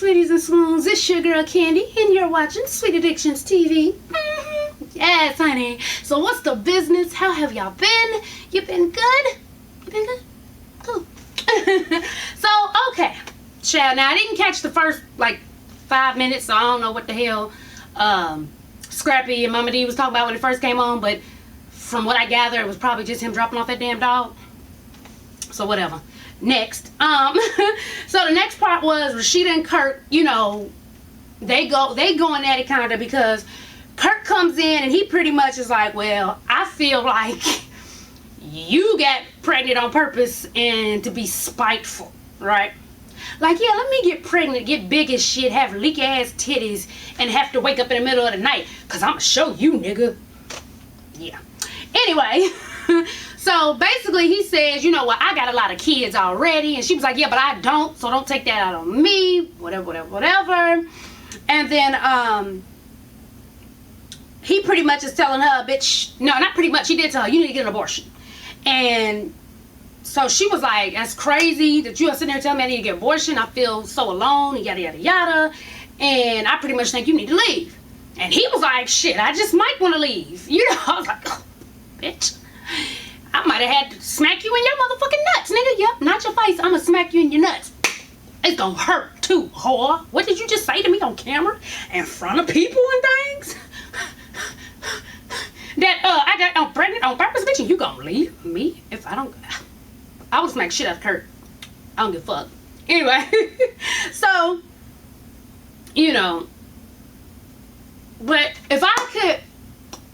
sweeties and swoons. It's your girl Candy, and you're watching Sweet Addictions TV. Yes, honey. So what's the business? How have y'all been? You been good? You been good? Cool. So, okay. Child, now I didn't catch the first, 5 minutes, so I don't know what the hell Scrappy and Mama D was talking about when it first came on, but from what I gather, it was probably just him dropping off that damn dog. So whatever. Next. So the next part was Rasheeda and Kirk, they going at it kind of because Kirk comes in and he pretty much is like, well, I feel like you got pregnant on purpose and to be spiteful, right? Like, yeah, let me get pregnant, get big as shit, have leaky ass titties, and have to wake up in the middle of the night, cause I'ma show you, nigga. Yeah. Anyway, so basically he says, you know what, I got a lot of kids already, and she was like, yeah, but I don't, so don't take that out on me, whatever. And then, he pretty much is telling her, bitch, no, not pretty much, he did tell her, you need to get an abortion. And so she was like, that's crazy that you are sitting there telling me I need to get an abortion. I feel so alone, yada, yada, yada. And I pretty much think you need to leave. And he was like, shit, I just might want to leave. I was like, oh, bitch. I might have had to smack you in your motherfucking nuts, nigga. Yep, not your face. I'm going to smack you in your nuts. It's going to hurt too, whore. What did you just say to me on camera? In front of people and things? That, I got pregnant on purpose, bitch, and you gonna leave me if I don't... I would smack shit out of Kurt. I don't give a fuck. Anyway, so, but if I could,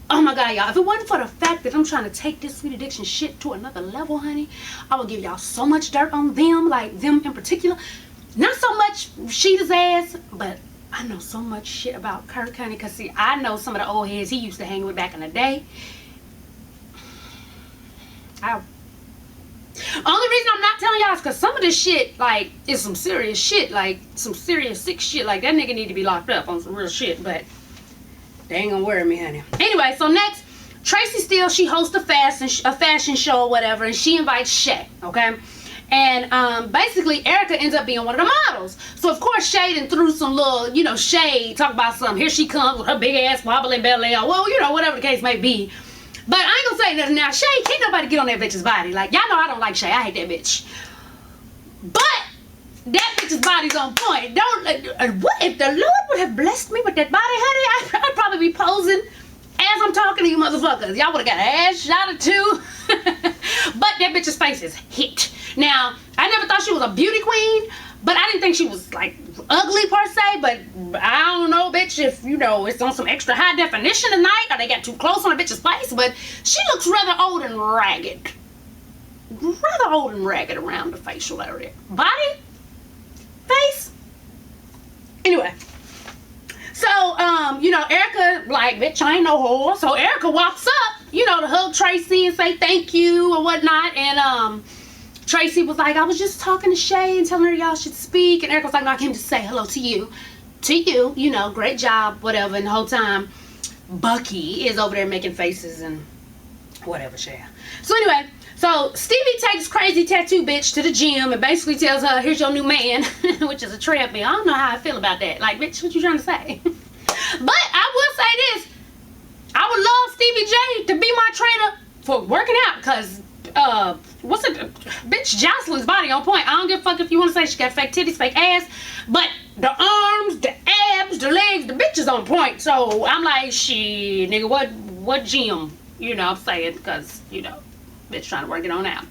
oh my God, y'all, if it wasn't for the fact that I'm trying to take this Sweet Addiction shit to another level, honey, I would give y'all so much dirt on them, like them in particular. Not so much Rasheeda's ass, but I know so much shit about Kirk, honey, because see, I know some of the old heads he used to hang with back in the day. Only reason I'm not telling y'all is because some of this shit, is some serious shit, some serious sick shit. That nigga need to be locked up on some real shit, but they ain't gonna worry me, honey. Anyway, so next, Tracy Steele, she hosts a fashion show or whatever, and she invites Shay, okay? And basically, Erica ends up being one of the models. So, of course, Shay done threw some little, shade, talk about something. Here she comes with her big ass wobbling belly, or, well, whatever the case may be. But I ain't gonna say nothing now. Shay, can't nobody get on that bitch's body. Y'all know I don't like Shay. I hate that bitch. But that bitch's body's on point. What if the Lord would have blessed me with that body, honey? I'd probably be posing as I'm talking to you motherfuckers. Y'all would have got an ass shot or two. But that bitch's face is hit. Now, I never thought she was a beauty queen, but I didn't think she was, ugly per se, but I don't know, bitch, if, it's on some extra high definition tonight, or they got too close on a bitch's face, but she looks rather old and ragged. Rather old and ragged around the facial area. Body? Face? Anyway. So, Erica, bitch, I ain't no whore. So Erica walks up, to hug Tracy and say thank you or whatnot. And, Tracy was like, I was just talking to Shay and telling her y'all should speak. And Erica was like, no, I came to say hello to you. To you, great job, whatever. And the whole time, Bucky is over there making faces and whatever, Shay. So anyway, so Stevie takes Crazy Tattoo Bitch to the gym and basically tells her, here's your new man, which is a treadmill. I don't know how I feel about that. Bitch, what you trying to say? But I will say this. I would love Stevie J to be my trainer for working out because, bitch, Jocelyn's body on point. I don't give a fuck if you want to say she got fake titties, fake ass, but the arms, the abs, the legs, the bitch is on point. So I'm like, shit, nigga, what gym? I'm saying, because, bitch trying to work it on out.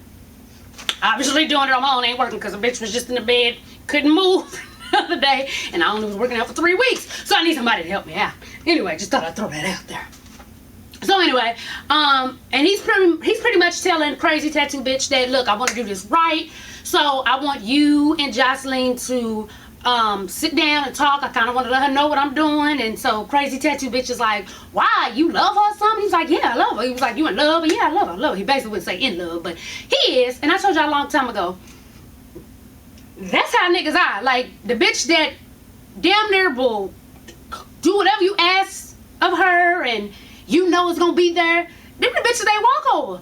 Obviously doing it on my own ain't working because the bitch was just in the bed, couldn't move the other day, and I only was working out for 3 weeks. So I need somebody to help me out. Anyway, just thought I'd throw that out there. So anyway, and he's pretty much telling Crazy Tattoo Bitch that, look, I want to do this right. So I want you and Jocelyn to sit down and talk. I kind of want to let her know what I'm doing. And so Crazy Tattoo Bitch is like, why? You love her or something? He's like, yeah, I love her. He was like, you in love? Yeah, I love her. I love her. He basically wouldn't say in love, but he is. And I told y'all a long time ago, that's how niggas are. The bitch that damn near will do whatever you ask of her and it's gonna be there. Them the bitches they walk over.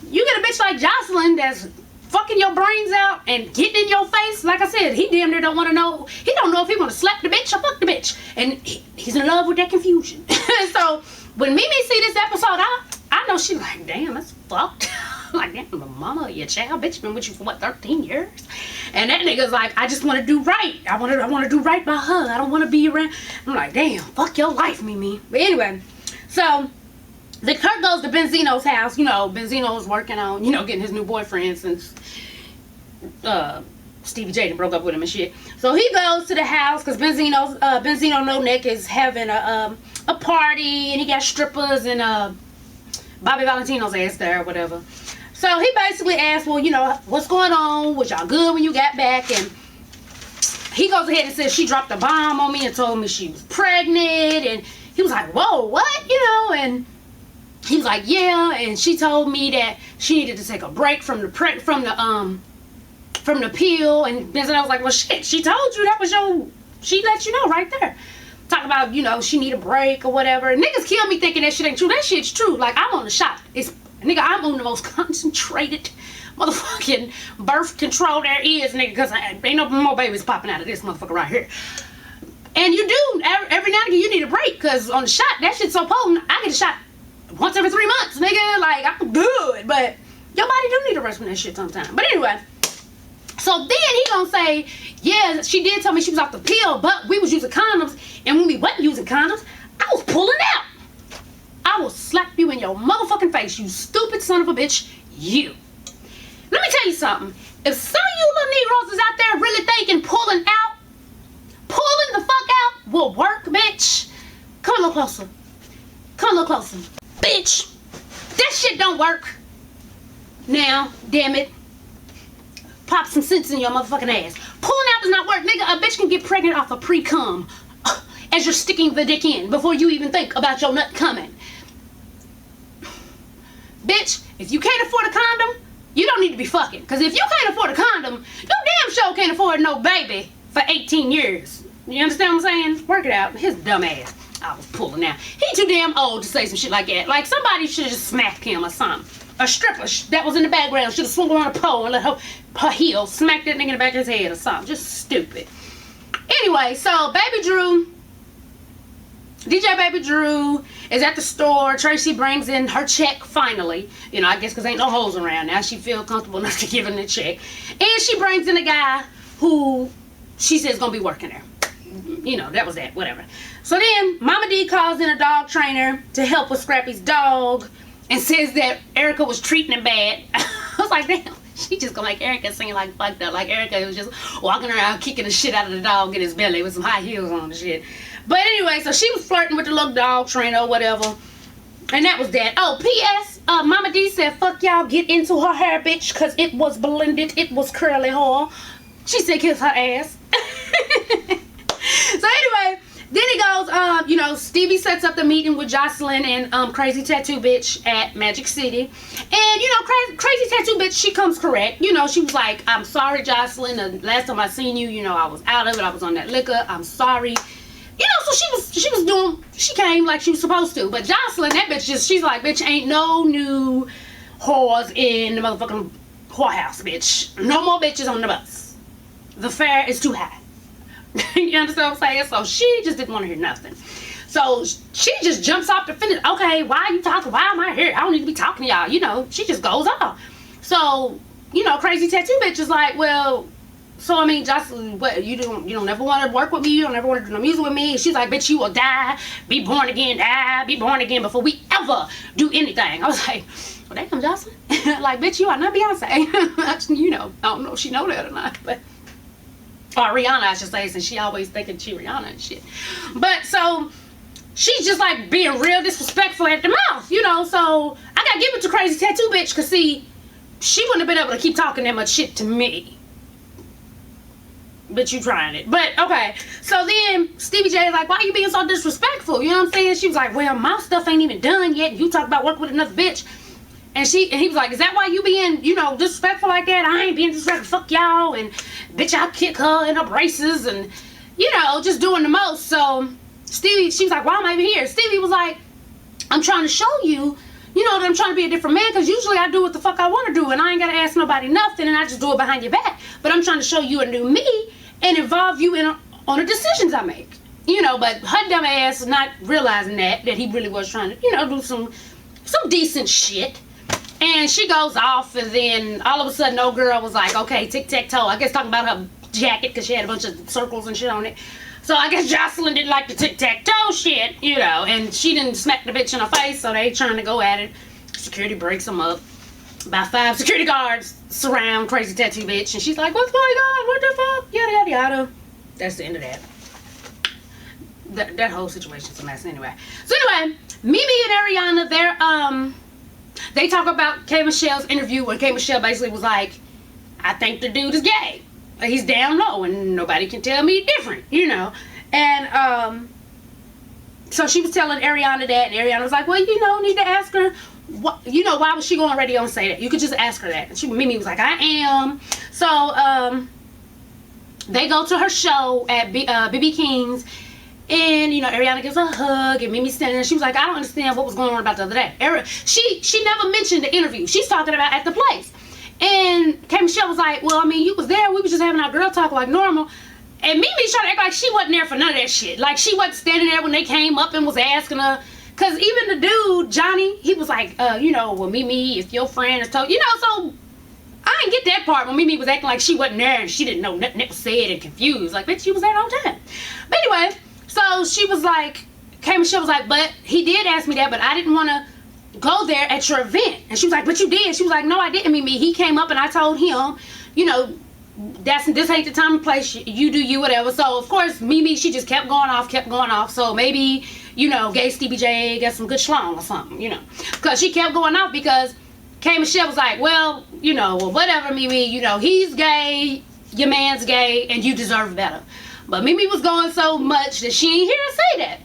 You get a bitch like Jocelyn that's fucking your brains out and getting in your face. Like I said, he damn near don't want to know. He don't know if he want to slap the bitch or fuck the bitch. And he's in love with that confusion. So when Mimi see this episode, I know she like, damn, that's fucked. Like, damn, the mama of your child, bitch, been with you for what, 13 years? And that nigga's like, I just want to do right. I want to do right by her. I don't want to be around. I'm like, damn, fuck your life, Mimi. But anyway, so the Kurt goes to Benzino's house. You know, Benzino's working on, you know, getting his new boyfriend since Stevie J broke up with him and shit. So he goes to the house because Benzino No Neck is having a party, and he got strippers and Bobby Valentino's ass there or whatever. So he basically asked, well, you know, what's going on? Was y'all good when you got back? And he goes ahead and says she dropped a bomb on me and told me she was pregnant. And he was like, whoa, what? You know, and he was like, yeah. And she told me that she needed to take a break from the pill. And then I was like, well, shit, she told you that was she let you know right there. Talk about, you know, she need a break or whatever. Niggas kill me thinking that shit ain't true. That shit's true. Like, I'm on the shot. Nigga, I'm on the most concentrated motherfucking birth control there is, nigga, because ain't no more babies popping out of this motherfucker right here. And you do, every now and again, you need a break, because on the shot, that shit's so potent, I get a shot once every 3 months, nigga. Like, I'm good, but your body do need a rest from that shit sometime. But anyway, so then he gonna say, yeah, she did tell me she was off the pill, but we was using condoms, and when we wasn't using condoms, I was pulling out. I will slap you in your motherfucking face, you stupid son of a bitch, you. Let me tell you something. If some of you little Negroes is out there really thinking pulling the fuck out will work, bitch, come a little closer. Come a little closer. Bitch, that shit don't work. Now, damn it. Pop some sense in your motherfucking ass. Pulling out does not work, nigga. A bitch can get pregnant off a pre-cum as you're sticking the dick in before you even think about your nut coming. Bitch, if you can't afford a condom, you don't need to be fucking. Because if you can't afford a condom, you damn sure can't afford no baby for 18 years. You understand what I'm saying? Work it out. His dumb ass. I was pulling out. He too damn old to say some shit like that. Like, somebody should have just smacked him or something. A stripper that was in the background should have swung around a pole and let her heel smack that nigga in the back of his head or something. Just stupid. Anyway, so DJ Baby Drew is at the store. Tracy brings in her check finally. You know, I guess because ain't no hoes around now. She feel comfortable enough to give him the check. And she brings in a guy who she says gonna be working there. You know, that was that, whatever. So then Mama D calls in a dog trainer to help with Scrappy's dog and says that Erica was treating him bad. I was like, damn, she just gonna make Erica sing like fucked up. Like Erica was just walking around kicking the shit out of the dog in his belly with some high heels on and shit. But anyway, so she was flirting with the little dog trainer or whatever. And that was that. Oh, P.S. Mama D said, fuck y'all, get into her hair, bitch, because it was blended. It was curly hair. She said, kiss her ass. So anyway, then he goes, you know, Stevie sets up the meeting with Jocelyn and Crazy Tattoo Bitch at Magic City. And, you know, Crazy Tattoo Bitch, she comes correct. You know, she was like, I'm sorry, Jocelyn. The last time I seen you, you know, I was out of it. I was on that liquor. I'm sorry. You know, so she came like she was supposed to. But Jocelyn, that bitch she's like, bitch, ain't no new whores in the motherfucking whorehouse, bitch. No more bitches on the bus. The fare is too high. You understand what I'm saying? So she just didn't want to hear nothing. So she just jumps off the finish. Okay, why are you talking? Why am I here? I don't need to be talking to y'all. You know, she just goes off. So, you know, Crazy Tattoo Bitch is like, well, so I mean, Jocelyn, what, you don't ever want to work with me? You don't ever want to do no music with me? And she's like, bitch, you will die, be born again before we ever do anything. I was like, well, damn, Jocelyn. Like, bitch, you are not Beyonce. You know, I don't know if she know that or not, but. Or Rihanna, I should say, since she always thinking she Rihanna and shit. But so she's just like being real disrespectful at the mouth, you know. So I gotta give it to Crazy Tattoo Bitch, because see, she wouldn't have been able to keep talking that much shit to me. But you trying it. But okay. So then Stevie J is like, why are you being so disrespectful? You know what I'm saying? She was like, well, my stuff ain't even done yet. You talk about working with another bitch. And he was like, is that why you being, you know, disrespectful like that? I ain't being disrespectful, fuck y'all, and bitch, I'll kick her in her braces, and, you know, just doing the most. So Stevie, she was like, why am I even here? Stevie was like, I'm trying to show you you know, that I'm trying to be a different man, because usually I do what the fuck I want to do and I ain't gotta ask nobody nothing and I just do it behind your back. But I'm trying to show you a new me and involve you on the decisions I make. You know, but her dumb ass not realizing that he really was trying to, you know, do some decent shit. And she goes off, and then all of a sudden old girl was like, okay, tic-tac-toe. I guess talking about her jacket because she had a bunch of circles and shit on it. So I guess Jocelyn didn't like the tic-tac-toe shit, you know, and she didn't smack the bitch in her face, so they trying to go at it. Security breaks them up. About 5 security guards surround crazy tattoo bitch, and she's like, what's going on? What the fuck? Yada, yada, yada. That's the end of that. That whole situation's a mess anyway. So anyway, Mimi and Ariana, they talk about K. Michelle's interview when K. Michelle basically was like, I think the dude is gay. He's down low and nobody can tell me different, you know. And so she was telling Ariana that, and Ariana was like, well, you know, need to ask her, what, you know, why was she going on radio and say that? You could just ask her that. And Mimi was like, I am. So they go to her show at BB King's. And, you know, Ariana gives a hug, and Mimi standing there. She was like, I don't understand what was going on about the other day. She never mentioned the interview. She's talking about at the place. And K. Michelle was like, well, I mean, you was there. We was just having our girl talk like normal. And Mimi's trying to act like she wasn't there for none of that shit. Like, she wasn't standing there when they came up and was asking her. Because even the dude, Johnny, he was like, you know, well, Mimi, if your friend is told, you know, so I didn't get that part when Mimi was acting like she wasn't there and she didn't know nothing that was said and confused. Like, bitch, she was there the whole time. But anyway, so she was like, K. Michelle was like, but he did ask me that, but I didn't want to go there at your event. And she was like, but you did. She was like, no, I didn't, Mimi. He came up and I told him, you know, this ain't the time and place. You do you, whatever. So, of course, Mimi, she just kept going off. So maybe, you know, gay Stevie J got some good schlong or something, you know. Because she kept going off because K. Michelle was like, well, you know, well, whatever, Mimi. You know, he's gay, your man's gay, and you deserve better. But Mimi was going so much that she ain't hear her say that.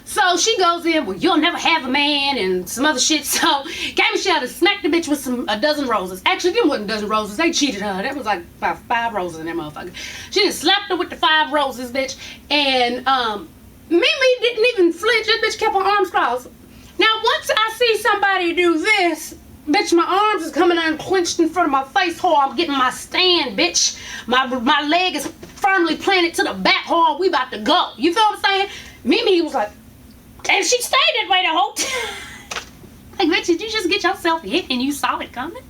So she goes in, well, you'll never have a man, and some other shit. So K. Michelle smacked the bitch with a dozen roses. Actually, them wasn't a dozen roses. They cheated her. That was like about 5 roses in that motherfucker. She just slapped her with the 5 roses, bitch. And Mimi didn't even flinch. That bitch kept her arms crossed. Now, once I see somebody do this, bitch, my arms is coming unclenched in front of my face hole. I'm getting my stand, bitch. My leg is firmly planted to the back hole. We about to go. You feel what I'm saying? Mimi was like, and she stayed that way the whole time. Like, bitch, did you just get yourself hit and you saw it coming?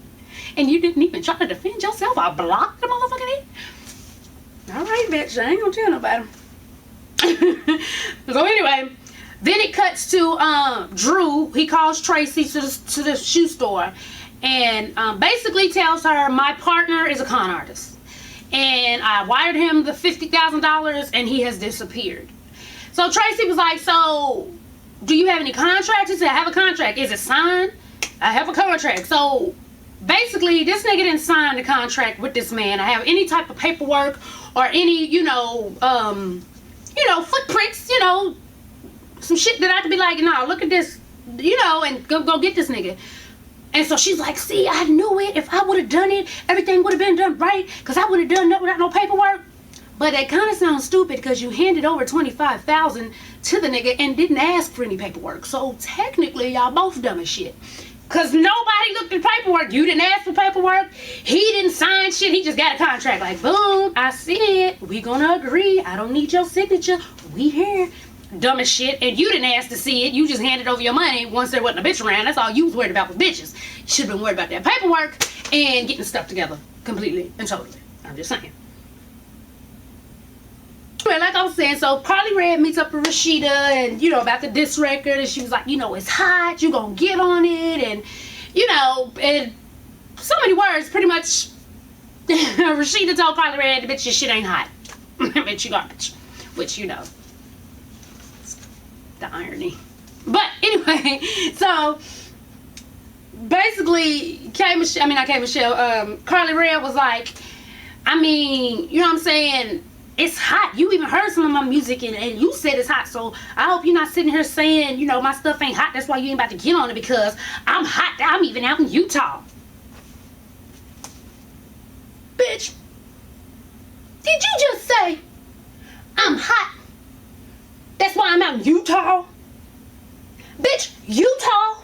And you didn't even try to defend yourself? I blocked the motherfucking hit? All right, bitch, I ain't gonna tell nobody. So anyway, then it cuts to Drew. He calls Tracy to the shoe store and basically tells her, my partner is a con artist. And I wired him the $50,000 and he has disappeared. So Tracy was like, so do you have any contracts? He said, I have a contract. Is it signed? I have a contract. So basically, this nigga didn't sign the contract with this man. I have any type of paperwork or any, you know, footprints, you know, some shit that I could be like, no, look at this, you know, and go get this nigga. And so she's like, see, I knew it. If I would have done it, everything would have been done right, because I would have done that without no paperwork. But that kind of sounds stupid because you handed over $25,000 to the nigga and didn't ask for any paperwork. So technically, y'all both dumb as shit. Because nobody looked at paperwork. You didn't ask for paperwork. He didn't sign shit. He just got a contract. Like, boom, I see it. We gonna agree. I don't need your signature. We here. Dumb as shit. And you didn't ask to see it. You just handed over your money once there wasn't a bitch around. That's all you was worried about was bitches. You should have been worried about that paperwork and getting stuff together completely and totally. I'm just saying. Like I was saying, so Carly Red meets up with Rashida and, you know, about the diss record, and she was like, you know, it's hot, you gonna get on it, and, you know, and so many words, pretty much, Rashida told Carly Red, bitch, your shit ain't hot. Bitch, you garbage. Which, you know, the irony. But, anyway, so, basically, Carly Red was like, I mean, you know what I'm saying, it's hot. You even heard some of my music and you said it's hot. So I hope you're not sitting here saying, you know, my stuff ain't hot. That's why you ain't about to get on it, because I'm hot. I'm even out in Utah. Bitch. Did you just say I'm hot? That's why I'm out in Utah? Bitch, Utah?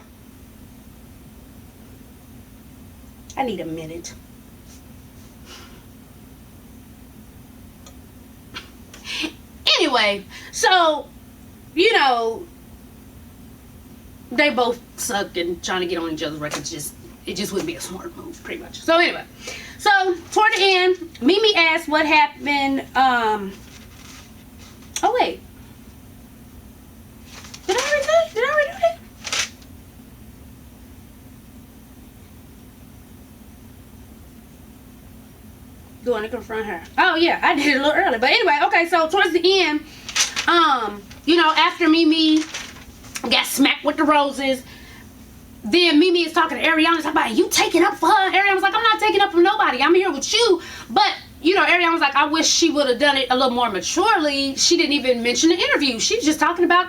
need a minute. Anyway, so, you know, they both suck, and trying to get on each other's records it just wouldn't be a smart move, pretty much. So anyway, so toward the end, Mimi asked what happened. Oh wait, did I already do that? Do I want to confront her? Oh yeah, I did it a little early. But anyway, okay, so towards the end, you know, after Mimi got smacked with the roses, then Mimi is talking to Ariana, talking about, you taking up for her? Ariana was like, I'm not taking up for nobody. I'm here with you. But, you know, Ariana was like, I wish she would have done it a little more maturely. She didn't even mention the interview. She was just talking about,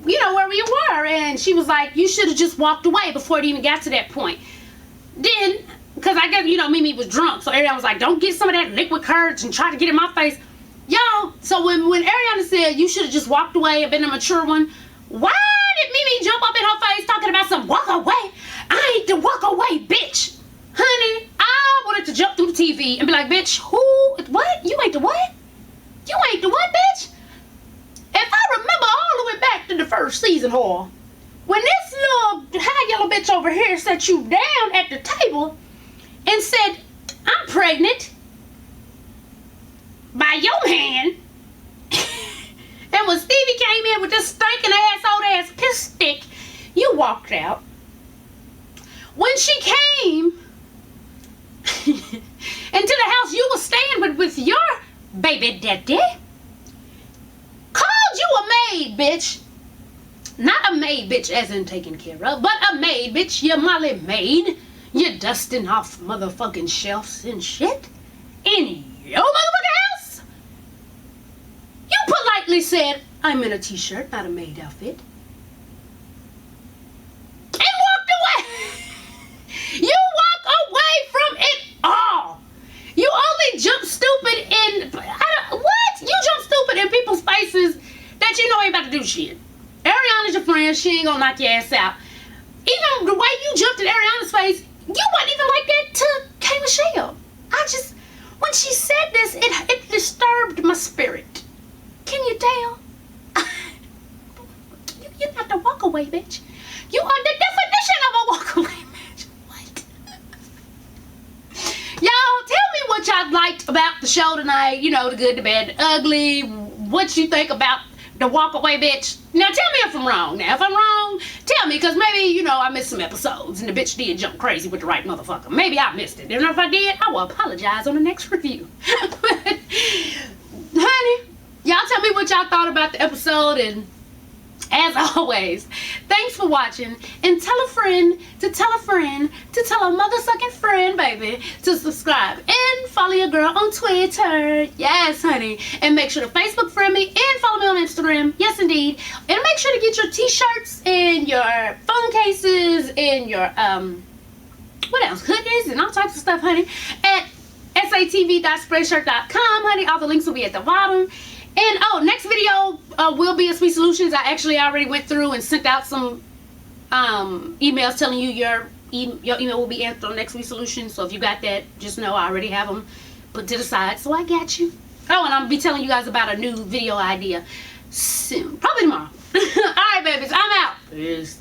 you know, where we were. And she was like, you should have just walked away before it even got to that point. Then, because I guess, you know, Mimi was drunk. So Ariana was like, don't get some of that liquid courage and try to get in my face. Y'all, so when Ariana said you should have just walked away and been a mature one, why did Mimi jump up in her face talking about some walk away? I ain't the walk away, bitch. Honey, I wanted to jump through the TV and be like, bitch, what? You ain't the what? You ain't the what, bitch? If I remember all the way back to the first season, whore, when this little high yellow bitch over here sat you down at the table and said, I'm pregnant by your hand, and when Stevie came in with this stinking old ass piss stick, you walked out. When she came into the house you were staying with your baby daddy, called you a maid, bitch. Not a maid, bitch, as in taken care of, but a maid, bitch. You Molly maid. You dusting off motherfucking shelves and shit in your motherfucking house. You politely said, I'm in a t-shirt, not a maid outfit. And walked away. You walk away from it all. You only jump stupid in, what? You jump stupid in people's faces that you know ain't about to do shit. Ariana's your friend, she ain't gonna knock your ass out. Even the way you jumped in Ariana's face, you wasn't even like that to K. Michelle. When she said this, it disturbed my spirit. Can you tell? You're not the walk away, bitch. You are the definition of a walk away, bitch. What? Y'all, tell me what y'all liked about the show tonight. You know, the good, the bad, the ugly. What you think about the walk away, bitch. Now, tell me if I'm wrong. Now, if I'm wrong, tell me, because maybe, you know, I missed some episodes and the bitch did jump crazy with the right motherfucker. Maybe I missed it. And if I did, I will apologize on the next review. But, honey, y'all tell me what y'all thought about the episode, and as always, thanks for watching, and tell a friend to tell a friend to tell a mother-sucking friend, baby, to subscribe and follow your girl on Twitter. Yes, honey. And make sure to Facebook friend me and follow me on Instagram. Yes, indeed. And make sure to get your t-shirts and your phone cases and your, what else? Hoodies and all types of stuff, honey, at satv.spreadshirt.com, honey. All the links will be at the bottom. And, oh, next video will be a Sweet Solutions. I actually already went through and sent out some emails telling you your email will be answered on next Sweet Solutions. So if you got that, just know I already have them put to the side. So I got you. Oh, and I'm going to be telling you guys about a new video idea soon. Probably tomorrow. All right, babies. I'm out. Peace.